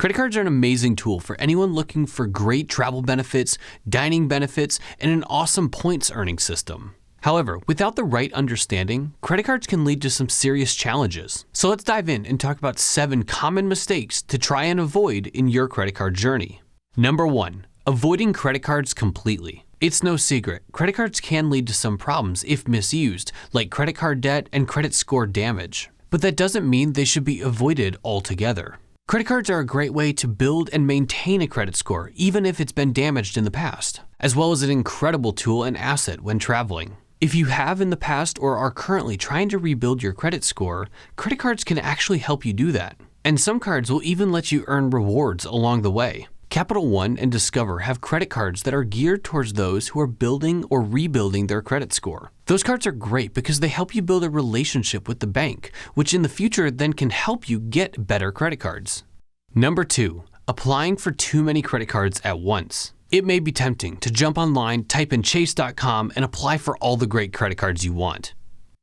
Credit cards are an amazing tool for anyone looking for great travel benefits, dining benefits, and an awesome points earning system. However, without the right understanding, credit cards can lead to some serious challenges. So let's dive in and talk about 7 common mistakes to try and avoid in your credit card journey. Number 1, avoiding credit cards completely. It's no secret, credit cards can lead to some problems if misused, like credit card debt and credit score damage. But that doesn't mean they should be avoided altogether. Credit cards are a great way to build and maintain a credit score, even if it's been damaged in the past, as well as an incredible tool and asset when traveling. If you have in the past or are currently trying to rebuild your credit score, credit cards can actually help you do that. And some cards will even let you earn rewards along the way. Capital One and Discover have credit cards that are geared towards those who are building or rebuilding their credit score. Those cards are great because they help you build a relationship with the bank, which in the future then can help you get better credit cards. Number 2, applying for too many credit cards at once. It may be tempting to jump online, type in chase.com, and apply for all the great credit cards you want.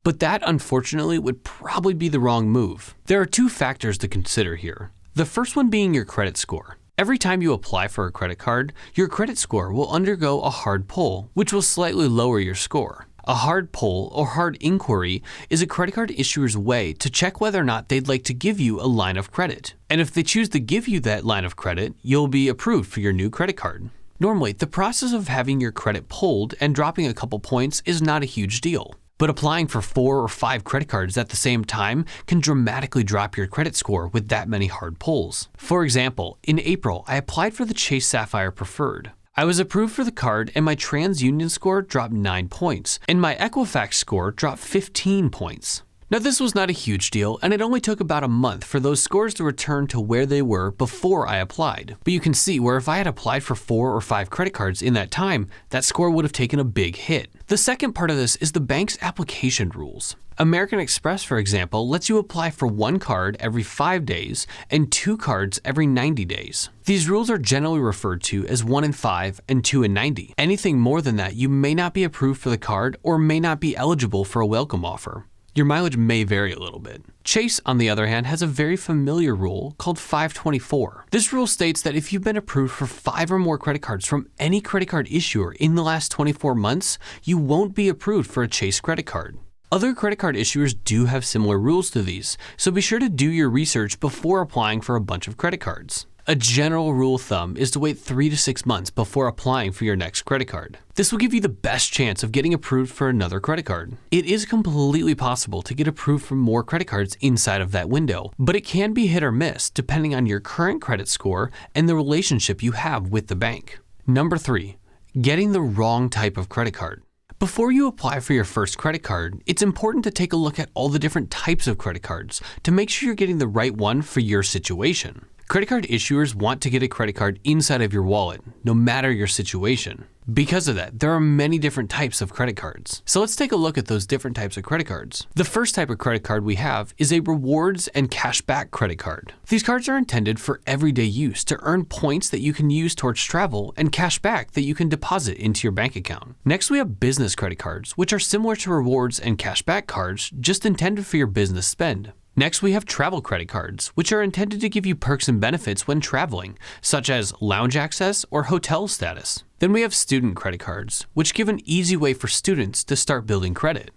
But that, unfortunately, would probably be the wrong move. There are 2 factors to consider here. The first one being your credit score. Every time you apply for a credit card, your credit score will undergo a hard pull, which will slightly lower your score. A hard pull or hard inquiry is a credit card issuer's way to check whether or not they'd like to give you a line of credit. And if they choose to give you that line of credit, you'll be approved for your new credit card. Normally, the process of having your credit pulled and dropping a couple points is not a huge deal. But applying for 4 or 5 credit cards at the same time can dramatically drop your credit score with that many hard pulls. For example, in April, I applied for the Chase Sapphire Preferred. I was approved for the card and my TransUnion score dropped 9 points, and my Equifax score dropped 15 points. Now this was not a huge deal, and it only took about a month for those scores to return to where they were before I applied. But you can see where if I had applied for 4 or 5 credit cards in that time, that score would have taken a big hit. The second part of this is the bank's application rules. American Express, for example, lets you apply for 1 card every 5 days and 2 cards every 90 days. These rules are generally referred to as 1 in 5 and 2 in 90. Anything more than that, you may not be approved for the card or may not be eligible for a welcome offer. Your mileage may vary a little bit. Chase, on the other hand, has a very familiar rule called 524. This rule states that if you've been approved for 5 or more credit cards from any credit card issuer in the last 24 months, you won't be approved for a Chase credit card. Other credit card issuers do have similar rules to these, so be sure to do your research before applying for a bunch of credit cards. A general rule of thumb is to wait 3 to 6 months before applying for your next credit card. This will give you the best chance of getting approved for another credit card. It is completely possible to get approved for more credit cards inside of that window, but it can be hit or miss depending on your current credit score and the relationship you have with the bank. Number 3, getting the wrong type of credit card. Before you apply for your first credit card, it's important to take a look at all the different types of credit cards to make sure you're getting the right one for your situation. Credit card issuers want to get a credit card inside of your wallet, no matter your situation. Because of that, there are many different types of credit cards. So let's take a look at those different types of credit cards. The first type of credit card we have is a rewards and cashback credit card. These cards are intended for everyday use to earn points that you can use towards travel and cash back that you can deposit into your bank account. Next, we have business credit cards, which are similar to rewards and cashback cards, just intended for your business spend. Next, we have travel credit cards, which are intended to give you perks and benefits when traveling, such as lounge access or hotel status. Then we have student credit cards, which give an easy way for students to start building credit.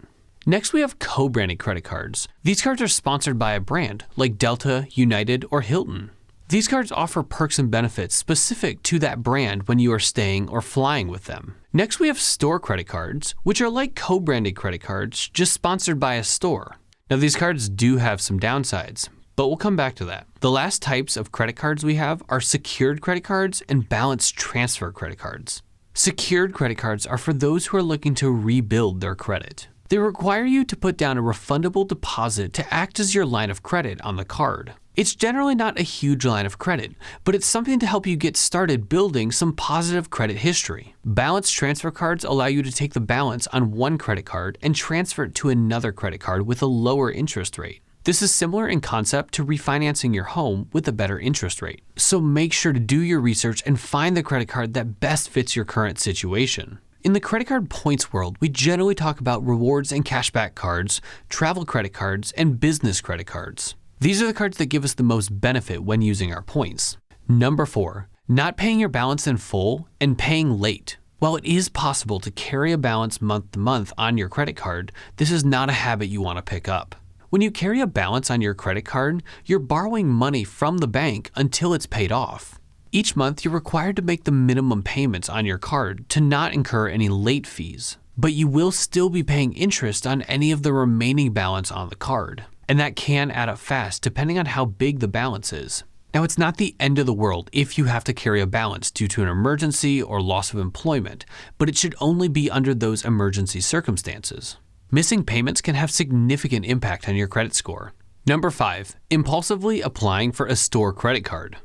Next, we have co-branded credit cards. These cards are sponsored by a brand like Delta, United, or Hilton. These cards offer perks and benefits specific to that brand when you are staying or flying with them. Next, we have store credit cards, which are like co-branded credit cards, just sponsored by a store. Now these cards do have some downsides, but we'll come back to that. The last types of credit cards we have are secured credit cards and balance transfer credit cards. Secured credit cards are for those who are looking to rebuild their credit. They require you to put down a refundable deposit to act as your line of credit on the card. It's generally not a huge line of credit, but it's something to help you get started building some positive credit history. Balance transfer cards allow you to take the balance on one credit card and transfer it to another credit card with a lower interest rate. This is similar in concept to refinancing your home with a better interest rate. So make sure to do your research and find the credit card that best fits your current situation. In the credit card points world, we generally talk about rewards and cashback cards, travel credit cards, and business credit cards. These are the cards that give us the most benefit when using our points. Number 4, not paying your balance in full and paying late. While it is possible to carry a balance month to month on your credit card, this is not a habit you want to pick up. When you carry a balance on your credit card, you're borrowing money from the bank until it's paid off. Each month, you're required to make the minimum payments on your card to not incur any late fees, but you will still be paying interest on any of the remaining balance on the card, and that can add up fast depending on how big the balance is. Now, it's not the end of the world if you have to carry a balance due to an emergency or loss of employment, but it should only be under those emergency circumstances. Missing payments can have significant impact on your credit score. Number 5, impulsively applying for a store credit card.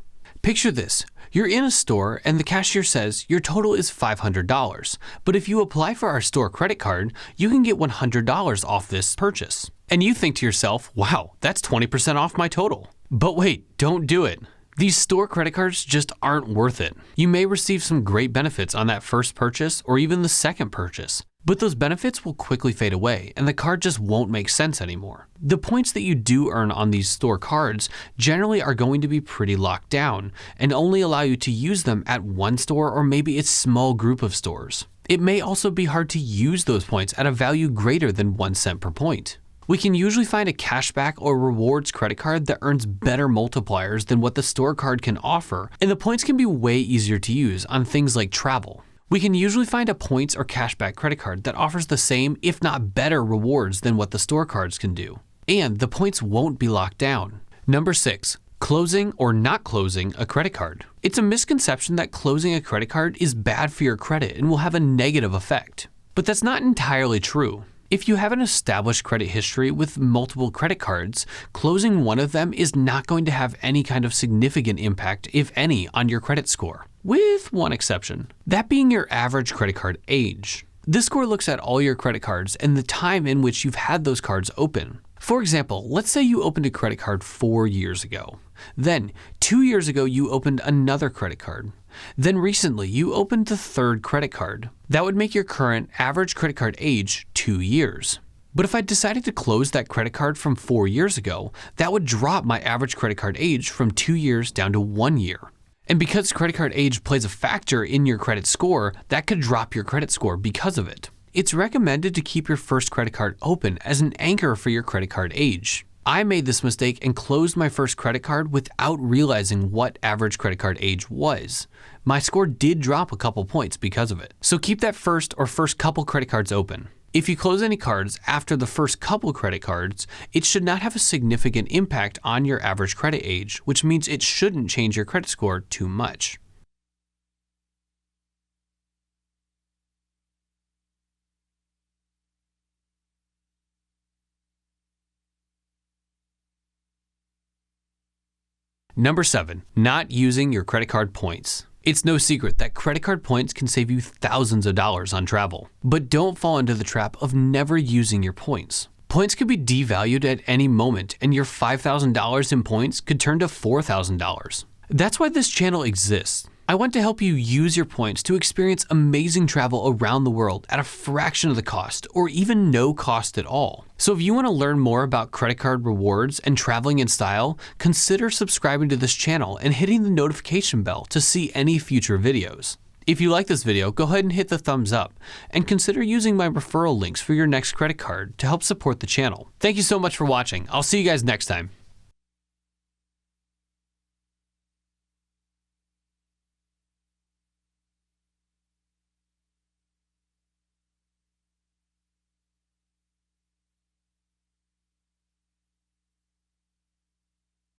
Picture this. You're in a store and the cashier says your total is $500, but if you apply for our store credit card, you can get $100 off this purchase. And you think to yourself, wow, that's 20% off my total. But wait, don't do it. These store credit cards just aren't worth it. You may receive some great benefits on that first purchase or even the second purchase, but those benefits will quickly fade away and the card just won't make sense anymore. The points that you do earn on these store cards generally are going to be pretty locked down and only allow you to use them at one store or maybe a small group of stores. It may also be hard to use those points at a value greater than 1 cent per point. We can usually find a cashback or rewards credit card that earns better multipliers than what the store card can offer, and the points can be way easier to use on things like travel. We can usually find a points or cashback credit card that offers the same, if not better, rewards than what the store cards can do. And the points won't be locked down. Number 6, closing or not closing a credit card. It's a misconception that closing a credit card is bad for your credit and will have a negative effect. But that's not entirely true. If you have an established credit history with multiple credit cards, closing one of them is not going to have any kind of significant impact, if any, on your credit score, with one exception, that being your average credit card age. This score looks at all your credit cards and the time in which you've had those cards open. For example, let's say you opened a credit card 4 years ago. Then, 2 years ago, you opened another credit card. Then recently, you opened the third credit card. That would make your current average credit card age 2 years. But if I decided to close that credit card from 4 years ago, that would drop my average credit card age from 2 years down to 1 year. And because credit card age plays a factor in your credit score, that could drop your credit score because of it. It's recommended to keep your first credit card open as an anchor for your credit card age. I made this mistake and closed my first credit card without realizing what average credit card age was. My score did drop a couple points because of it. So keep that first couple credit cards open. If you close any cards after the first couple credit cards, it should not have a significant impact on your average credit age, which means it shouldn't change your credit score too much. Number 7, not using your credit card points. It's no secret that credit card points can save you thousands of dollars on travel, but don't fall into the trap of never using your points. Points could be devalued at any moment and your $5,000 in points could turn to $4,000. That's why this channel exists. I want to help you use your points to experience amazing travel around the world at a fraction of the cost or even no cost at all. So if you want to learn more about credit card rewards and traveling in style, consider subscribing to this channel and hitting the notification bell to see any future videos. If you like this video, go ahead and hit the thumbs up and consider using my referral links for your next credit card to help support the channel. Thank you so much for watching. I'll see you guys next time.